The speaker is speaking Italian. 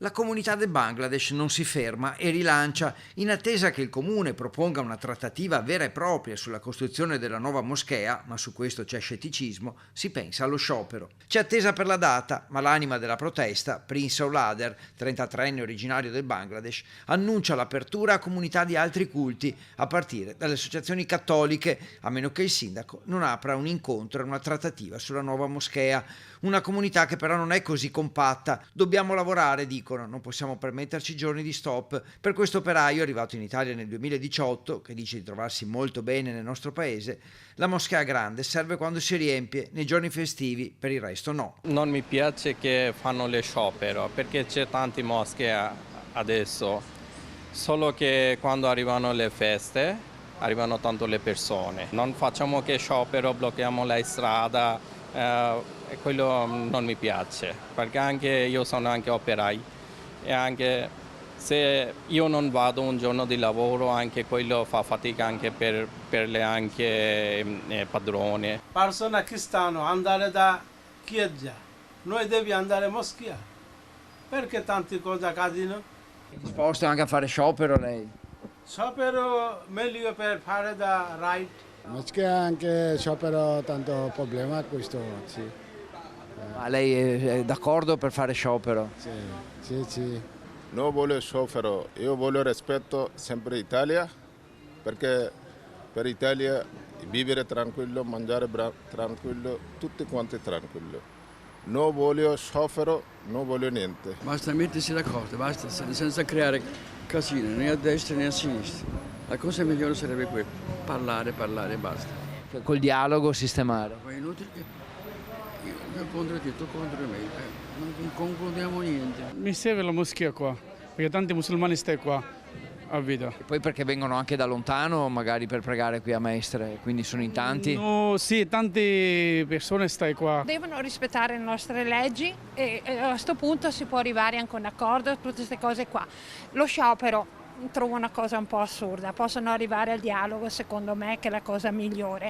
La comunità del Bangladesh non si ferma e rilancia in attesa che il comune proponga una trattativa vera e propria sulla costruzione della nuova moschea, ma su questo c'è scetticismo, si pensa allo sciopero. C'è attesa per la data, ma l'anima della protesta, Prince Olader, 33enne originario del Bangladesh, annuncia l'apertura a comunità di altri culti, a partire dalle associazioni cattoliche, a meno che il sindaco non apra un incontro e una trattativa sulla nuova moschea. Una comunità che però non è così compatta. Dobbiamo lavorare, dicono, non possiamo permetterci giorni di stop. Per questo operaio, arrivato in Italia nel 2018, che dice di trovarsi molto bene nel nostro paese, la moschea grande serve quando si riempie, nei giorni festivi, per il resto no. Non mi piace che fanno le sciopero perché c'è tante moschee adesso, solo che quando arrivano le feste arrivano tanto le persone. Non facciamo che sciopero, blocchiamo la strada, e quello non mi piace, perché anche io sono anche operai e anche se io non vado un giorno di lavoro, anche quello fa fatica anche per le anche padrone. Persona che stanno andare da chiesa, noi devi andare a moschea, perché tante cose accadono? È disposto anche a fare sciopero lei? Sciopero meglio per fare da right. Moschea anche sciopero, tanto problema questo, sì. Ma lei è d'accordo per fare sciopero? Sì, sì, sì. Non voglio sciopero, io voglio rispetto sempre Italia, perché per Italia vivere tranquillo, mangiare tranquillo, tutti quanti tranquillo. Non voglio sciopero, non voglio niente. Basta mettersi d'accordo, basta, senza creare casino né a destra né a sinistra. La cosa migliore sarebbe quella, parlare e basta. Col dialogo sistemare. Ma è inutile che io contro te, tu contro me, non concludiamo niente. Mi serve la moschea qua, perché tanti musulmani stanno qua a vita. E poi perché vengono anche da lontano, magari per pregare qui a Mestre, quindi sono in tanti? No, sì, tante persone stanno qua. Devono rispettare le nostre leggi e a questo punto si può arrivare anche a un accordo, tutte queste cose qua. Lo sciopero trovo una cosa un po' assurda, possono arrivare al dialogo secondo me che è la cosa migliore.